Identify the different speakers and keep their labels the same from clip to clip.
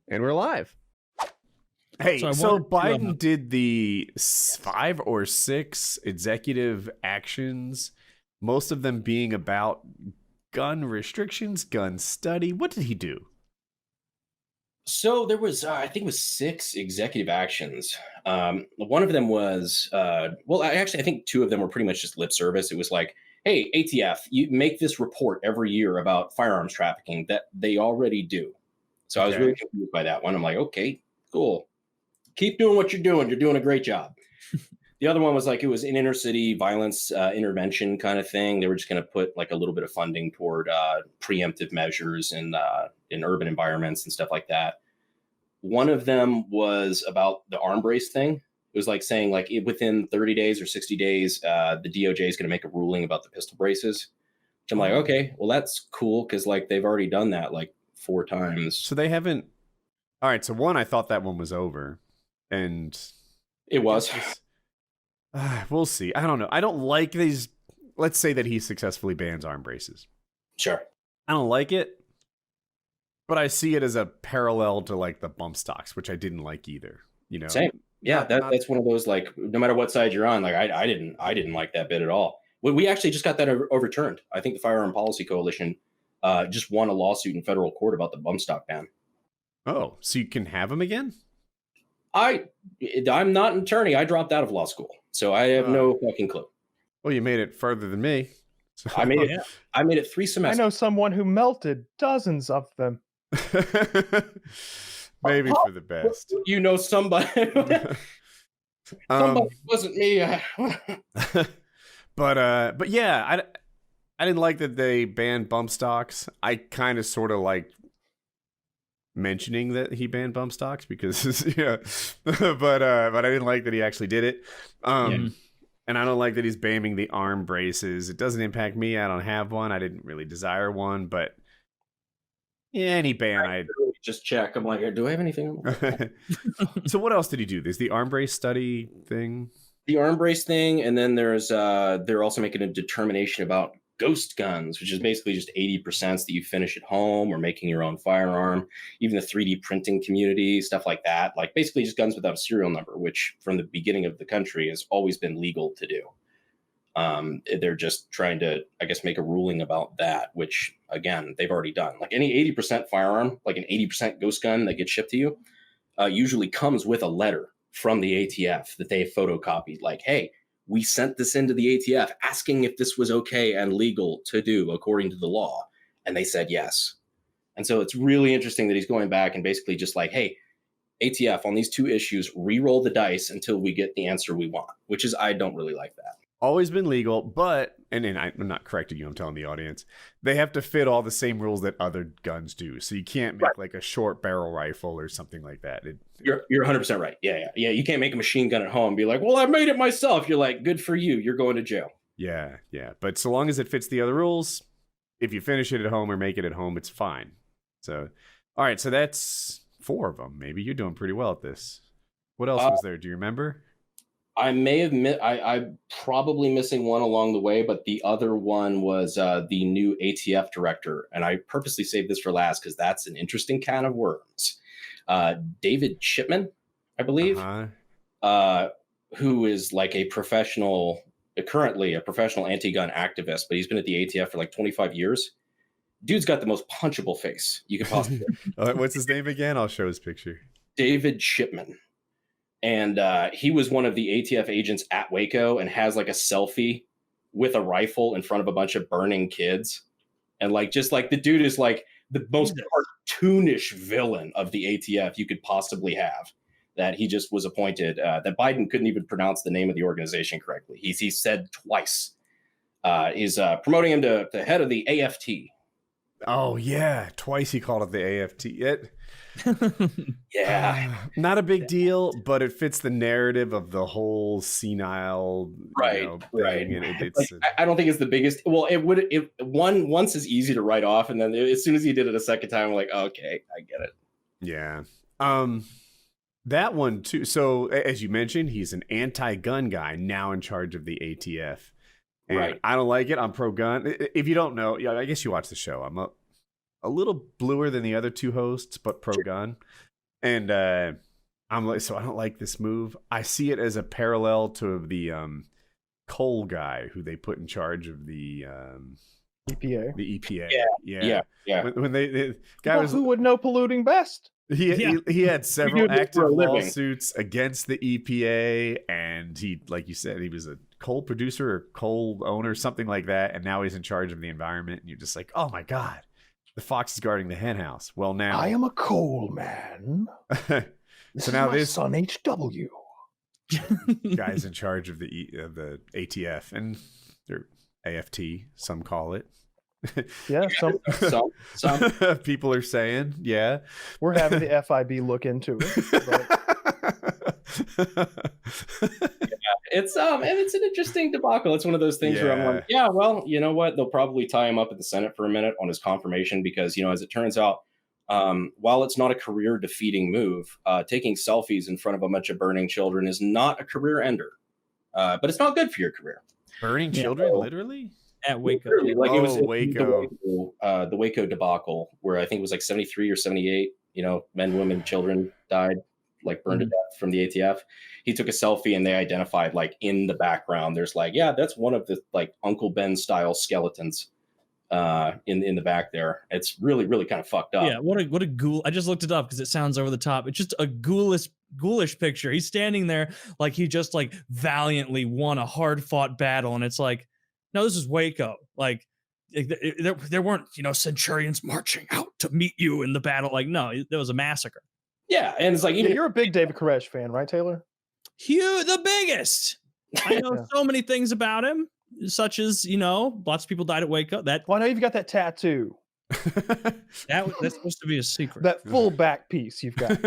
Speaker 1: And we're live.
Speaker 2: Hey, so Biden did the 5 or 6 executive actions, most of them being about gun restrictions, gun study. What did he do?
Speaker 3: So there was, I think it was 6 executive actions. One of them was, I think 2 of them were pretty much just lip service. It was like, hey, ATF, you make this report every year about firearms trafficking that they already do. So I was really confused by that one. I'm like, okay, cool. Keep doing what you're doing. You're doing a great job. The other one was like, it was an inner city violence intervention kind of thing. They were just going to put like a little bit of funding toward preemptive measures in urban environments and stuff like that. One of them was about the arm brace thing. It was like saying like within 30 days or 60 days, the DOJ is going to make a ruling about the pistol braces. Which I'm like, okay, well, that's cool because like they've already done that like 4 times.
Speaker 2: So they haven't. All right. So one, I thought that one was over. And
Speaker 3: it was.
Speaker 2: We'll see. I don't know. I don't like these. Let's say that he successfully bans arm braces.
Speaker 3: Sure.
Speaker 2: I don't like it, but I see it as a parallel to like the bump stocks, which I didn't like either. You know,
Speaker 3: same. Yeah, that's one of those like no matter what side you're on. Like I didn't like that bit at all. We actually just got that overturned. I think the Firearm Policy Coalition just won a lawsuit in federal court about the bump stock ban.
Speaker 2: Oh, so you can have them again?
Speaker 3: I'm not an attorney. I dropped out of law school, so I have no fucking clue.
Speaker 2: Well, you made it further than me.
Speaker 3: So. I made it 3 semesters.
Speaker 4: I know someone who melted dozens of them.
Speaker 2: Maybe for the best.
Speaker 3: You know somebody. Somebody wasn't me.
Speaker 2: But yeah, I didn't like that they banned bump stocks. I kind of sort of liked mentioning that he banned bump stocks because but I didn't like that he actually did it. And I don't like that he's banning the arm braces. It doesn't impact me. I don't have one. I didn't really desire one, but yeah, any ban I
Speaker 3: just check. I'm like, do I have anything?
Speaker 2: So what else did he do? There's the arm brace study thing.
Speaker 3: The arm brace thing, and then there's they're also making a determination about ghost guns, which is basically just 80% that you finish at home or making your own firearm. Even the 3D printing community, stuff like that. Like basically just guns without a serial number, which from the beginning of the country has always been legal to do. They're just trying to, I guess, make a ruling about that, which again, they've already done. Like any 80% firearm, like an 80% ghost gun that gets shipped to you, usually comes with a letter from the ATF that they photocopied. Like, hey, we sent this into the ATF asking if this was okay and legal to do according to the law. And they said yes. And so it's really interesting that he's going back and basically just like, hey, ATF on these 2 issues, re-roll the dice until we get the answer we want, which is, I don't really like that.
Speaker 2: Always been legal, but, and I'm not correcting you, I'm telling the audience, they have to fit all the same rules that other guns do. So you can't make like a short barrel rifle or something like that.
Speaker 3: You're 100% right. Yeah. You can't make a machine gun at home and be like, well, I made it myself. You're like, good for you. You're going to jail.
Speaker 2: Yeah. But so long as it fits the other rules, if you finish it at home or make it at home, it's fine. So, all right. So that's 4 of them. Maybe you're doing pretty well at this. What else was there? Do you remember?
Speaker 3: I may have I'm probably missing one along the way, but the other one was the new ATF director. And I purposely saved this for last because that's an interesting can of worms. David Chipman, I believe, who is like currently a professional anti-gun activist, but he's been at the ATF for like 25 years. Dude's got the most punchable face you could possibly.
Speaker 2: What's his name again? I'll show his picture.
Speaker 3: David Chipman. And he was one of the ATF agents at Waco and has like a selfie with a rifle in front of a bunch of burning kids. And like, just like the dude is like the most cartoonish villain of the ATF you could possibly have, that he just was appointed, that Biden couldn't even pronounce the name of the organization correctly. He said twice, is promoting him to the head of the AFT.
Speaker 2: Oh yeah. Twice he called it the AFT.
Speaker 3: Yeah,
Speaker 2: not a big deal, but it fits the narrative of the whole senile
Speaker 3: right.
Speaker 2: It's
Speaker 3: I don't think it's the biggest. Well, once is easy to write off, and then as soon as he did it a second time, I'm like, okay, I get it.
Speaker 2: Yeah, that one too. So as you mentioned, he's an anti-gun guy now in charge of the ATF. And right. I don't like it. I'm pro-gun. If you don't know, I guess you watch the show. I'm a little bluer than the other 2 hosts, but pro-gun. And I'm like, so I don't like this move. I see it as a parallel to the coal guy who they put in charge of the
Speaker 4: EPA.
Speaker 2: The EPA.
Speaker 3: Yeah.
Speaker 2: When the guy
Speaker 4: Well,
Speaker 2: was
Speaker 4: who would know polluting best?
Speaker 2: he had several
Speaker 3: do this for
Speaker 2: active
Speaker 3: a living.
Speaker 2: lawsuits against the EPA, and he, like you said, he was a coal producer or coal owner, something like that, and now he's in charge of the environment. And you're just like, oh my god, the fox is guarding the hen house. Well, now
Speaker 4: I am a coal man. This
Speaker 2: so
Speaker 4: is
Speaker 2: now
Speaker 4: my
Speaker 2: this
Speaker 4: son HW.
Speaker 2: guy's in charge of the ATF, and they're AFT, some call it.
Speaker 4: Yeah,
Speaker 3: Some.
Speaker 2: People are saying, yeah.
Speaker 4: we're having the FIB look into it. But
Speaker 3: It's and it's an interesting debacle. It's one of those things where I'm like, yeah, well, you know what? They'll probably tie him up at the Senate for a minute on his confirmation because, you know, as it turns out, while it's not a career defeating move, taking selfies in front of a bunch of burning children is not a career ender. But it's not good for your career.
Speaker 2: Burning children, literally?
Speaker 1: At Waco.
Speaker 3: Literally, like it was
Speaker 2: Waco.
Speaker 3: The Waco debacle, where I think it was like 73 or 78, you know, men, women, children died, like burned to death from the ATF. He took a selfie and they identified, like, in the background, there's like, yeah, that's one of the like Uncle Ben style skeletons in the back there. It's really, really kind of fucked up.
Speaker 1: Yeah, what a ghoul. I just looked it up because it sounds over the top. It's just a ghoulish picture. He's standing there like he just like valiantly won a hard fought battle, and it's like, no, this is Waco. Like there weren't, you know, centurions marching out to meet you in the battle. Like, no, there was a massacre.
Speaker 3: Yeah, and it's like,
Speaker 4: yeah, you're a big David Koresh fan, right, Taylor?
Speaker 1: Huge, the biggest. I know so many things about him, such as, you know, lots of people died at Waco. That
Speaker 4: Well, I know you've got that tattoo.
Speaker 1: that's supposed to be a secret.
Speaker 4: That full back piece you've got.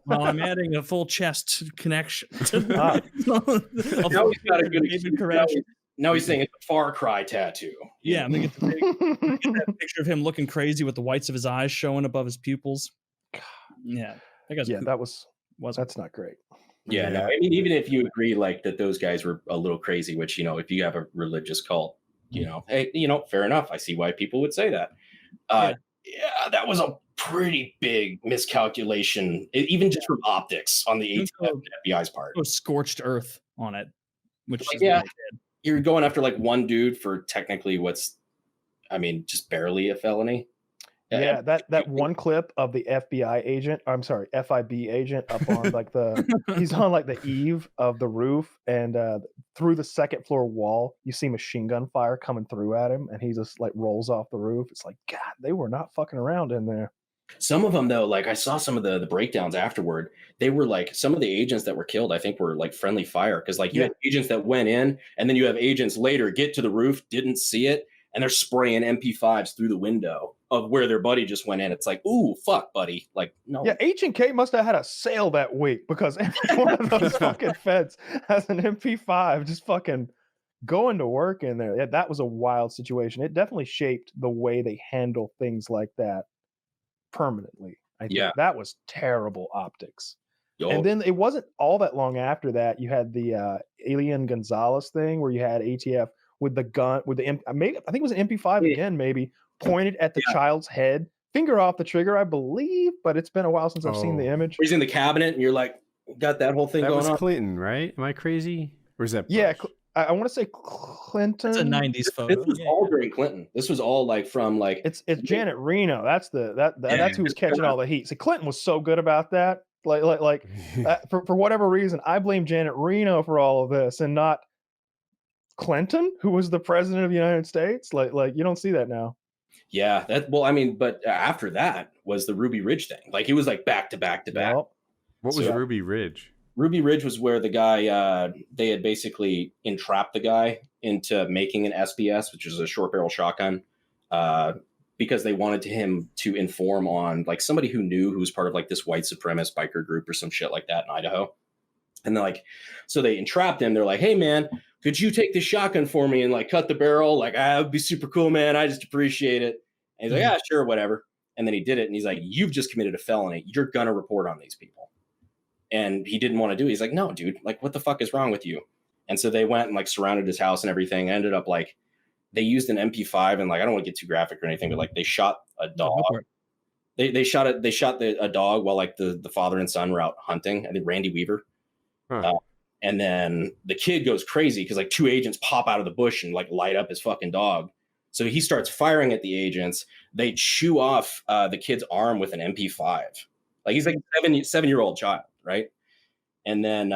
Speaker 1: Well, I'm adding a full chest connection.
Speaker 3: Now he's got a good
Speaker 1: David Koresh.
Speaker 3: Now he's saying it's a Far Cry tattoo.
Speaker 1: Yeah, I'm gonna get that picture of him looking crazy with the whites of his eyes showing above his pupils. Yeah, that's not great.
Speaker 3: Yeah, no, I mean, even if you agree like that those guys were a little crazy, which, you know, if you have a religious cult, you know, hey, you know, fair enough. I see why people would say that. Yeah, that was a pretty big miscalculation, even just from optics on the ATF and FBI's part.
Speaker 1: It was scorched earth on it, which
Speaker 3: Like,
Speaker 1: is
Speaker 3: yeah,
Speaker 1: what they did.
Speaker 3: you're going after like one dude for technically just barely a felony.
Speaker 4: Yeah, that one clip of the FIB agent up on like he's on like the eave of the roof, and through the second floor wall, you see machine gun fire coming through at him, and he just like rolls off the roof. It's like, God, they were not fucking around in there.
Speaker 3: Some of them, though, like I saw some of the breakdowns afterward. They were like, some of the agents that were killed, I think, were like friendly fire, because like you had agents that went in, and then you have agents later get to the roof, didn't see it, and they're spraying MP5s through the window of where their buddy just went in. It's like, ooh, fuck, buddy. Like, no.
Speaker 4: Yeah, H&K must have had a sale that week, because every one of those fucking feds has an MP5 just fucking going to work in there. Yeah, that was a wild situation. It definitely shaped the way they handle things like that permanently. I think that was terrible optics. And then it wasn't all that long after that, you had the Alien Gonzalez thing, where you had ATF with the gun, with the I think it was an MP5 again, maybe pointed at the child's head, finger off the trigger, I believe, but it's been a while since I've seen the image.
Speaker 3: He's in the cabinet, and you're like, got that whole thing going on.
Speaker 2: That was Clinton, right? Am I crazy? Or is that Bush?
Speaker 4: Yeah, I want to say Clinton.
Speaker 1: It's a 90s photo.
Speaker 3: This was all during Clinton. This was all like from like
Speaker 4: it's Janet Reno. That's that's who was catching all the heat. See, Clinton was so good about that. For whatever reason, I blame Janet Reno for all of this, and not Clinton, who was the president of the United States. Like you don't see that now.
Speaker 3: Yeah, but after that was the Ruby Ridge thing. Like, he was like back to back to back.
Speaker 2: What was Ruby Ridge?
Speaker 3: Ruby Ridge was where the guy, they had basically entrapped the guy into making an SBS, which is a short barrel shotgun, because they wanted him to inform on like somebody who was part of like this white supremacist biker group or some shit like that in Idaho. And they're like, so they entrapped him. They're like, hey man, could you take this shotgun for me and like cut the barrel? Like, it would be super cool, man. I just appreciate it. And he's like, yeah, sure, whatever. And then he did it. And he's like, you've just committed a felony. You're going to report on these people. And he didn't want to do it. He's like, no, dude, like, what the fuck is wrong with you? And so they went and like surrounded his house and everything. Ended up like, they used an MP5, and like, I don't want to get too graphic or anything, but like they shot a dog They shot a dog while like the father and son were out hunting. I think Randy Weaver.
Speaker 2: Huh.
Speaker 3: And then the kid goes crazy because like 2 agents pop out of the bush and like light up his fucking dog. So he starts firing at the agents. They chew off the kid's arm with an MP5. Like he's like a 7-year-old child, right? And then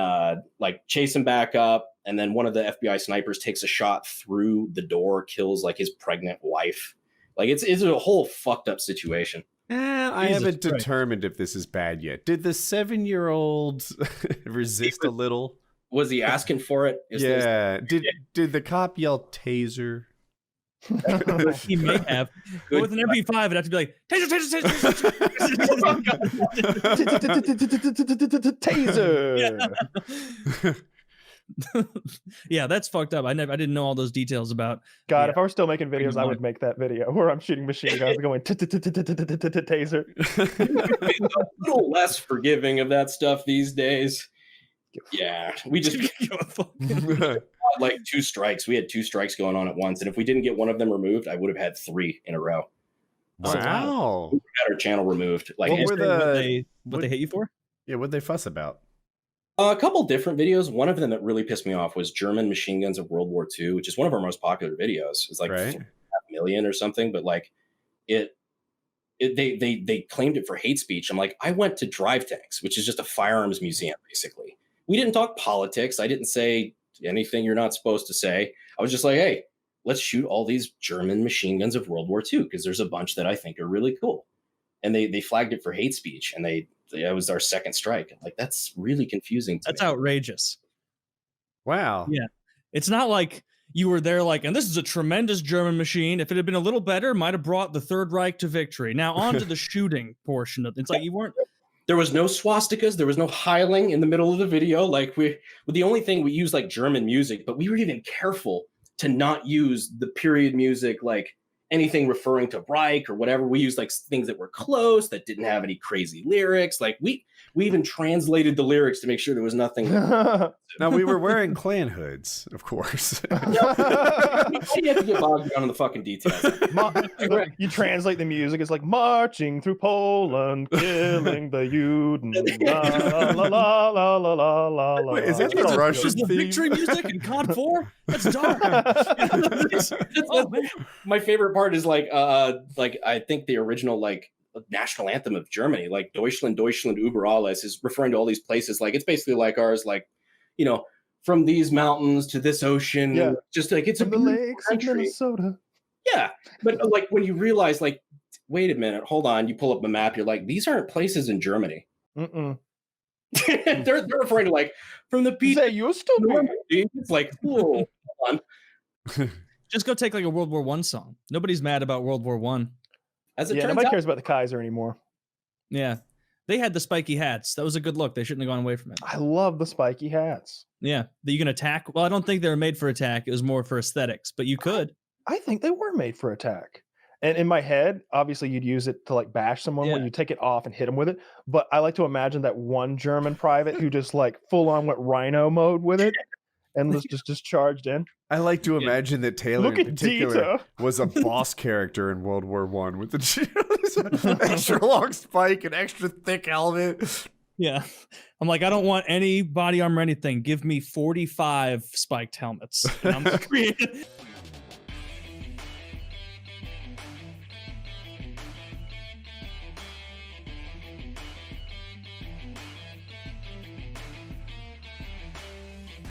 Speaker 3: like chase him back up. And then one of the FBI snipers takes a shot through the door, kills like his pregnant wife. Like it's a whole fucked up situation.
Speaker 2: I
Speaker 1: Jesus
Speaker 2: haven't
Speaker 1: Christ.
Speaker 2: determined if this is bad yet. Did the 7-year-old resist a little?
Speaker 3: Was he asking for it?
Speaker 2: Yeah. Did the cop yell taser?
Speaker 1: He may have. But with an MP5, it'd have to be like, taser, taser, taser,
Speaker 4: Taser.
Speaker 1: taser. Yeah, that's fucked up. I didn't know all those details about.
Speaker 4: God,
Speaker 1: Yeah.
Speaker 4: if I were still making videos, I would make that video where I'm shooting machine guns going taser.
Speaker 3: A little less forgiving of that stuff these days. Yeah, we just like 2 strikes. We had 2 strikes going on at once, and if we didn't get one of them removed, I would have had 3 in a row.
Speaker 2: Wow.
Speaker 3: We had our channel removed. Like
Speaker 2: What were
Speaker 1: What they hit you for?
Speaker 2: Yeah, what'd they fuss about?
Speaker 3: a couple different videos. One of them that really pissed me off was German machine guns of World War II, which is one of our most popular videos. It's like
Speaker 2: Right.
Speaker 3: 4.5 million or something, but like they claimed it for hate speech. I'm like, I went to Drive Tanks, which is just a firearms museum, basically. We didn't talk politics. I didn't say anything you're not supposed to say. I was just like, hey, let's shoot all these German machine guns of World War II because there's a bunch that I think are really cool. And they flagged it for hate speech, and that was our second strike. Like, that's really confusing to
Speaker 1: That's
Speaker 3: me.
Speaker 1: outrageous.
Speaker 2: Wow.
Speaker 1: Yeah. It's not like you were there like, and this is a tremendous German machine. If it had been a little better, might have brought the Third Reich to victory. Now on to the shooting portion of it. It's like you weren't.
Speaker 3: There was no swastikas. There was no heiling in the middle of the video. Like the only thing we used like German music, but we were even careful to not use the period music, like anything referring to Reich or whatever. We used like things that were close, that didn't have any crazy lyrics. Like we even translated the lyrics to make sure there was nothing.
Speaker 2: Now we were wearing clan hoods, of course.
Speaker 3: You have to get bogged down in the fucking details.
Speaker 4: You translate the music. It's like marching through Poland, killing the Juden. La la la la la la la la.
Speaker 2: Wait, is that
Speaker 1: Jesus,
Speaker 2: the Russian
Speaker 1: is the
Speaker 2: theme?
Speaker 1: victory music in COD 4? That's dark. Oh, man.
Speaker 3: My favorite part is like I think the original like national anthem of Germany, like Deutschland, Deutschland über alles, is referring to all these places. Like it's basically like ours, like, you know, from these mountains to this ocean.
Speaker 4: Yeah.
Speaker 3: Just like it's
Speaker 4: From
Speaker 3: a
Speaker 4: the
Speaker 3: beautiful
Speaker 4: lakes of
Speaker 3: country.
Speaker 4: Minnesota.
Speaker 3: Yeah, but like when you realize, like, wait a minute, hold on, you pull up a map, you're like, these aren't places in Germany.
Speaker 4: Mm-mm.
Speaker 3: they're referring to like from the beach.
Speaker 4: They used to be.
Speaker 3: Normandy. It's like, whoa, hold on.
Speaker 1: Just go take like a World War I song. Nobody's mad about World War I.
Speaker 3: As it
Speaker 4: Yeah,
Speaker 3: turns
Speaker 4: nobody
Speaker 3: out,
Speaker 4: cares about the Kaiser anymore.
Speaker 1: Yeah. They had the spiky hats. That was a good look. They shouldn't have gone away from it.
Speaker 4: I love the spiky hats.
Speaker 1: Yeah. That you can attack. Well, I don't think they were made for attack. It was more for aesthetics, but you could.
Speaker 4: I think they were made for attack. And in my head, obviously you'd use it to like bash someone when
Speaker 1: Yeah.
Speaker 4: you take it off and hit them with it. But I like to imagine that one German private who just like full on went rhino mode with it and was just charged in.
Speaker 2: I like to imagine that Taylor
Speaker 4: Look
Speaker 2: in
Speaker 4: at
Speaker 2: particular
Speaker 4: Dita.
Speaker 2: was a boss character in World War One with the extra long spike and extra thick helmet.
Speaker 1: Yeah. I'm like, I don't want any body armor or anything. Give me 45 spiked helmets. And I'm creating.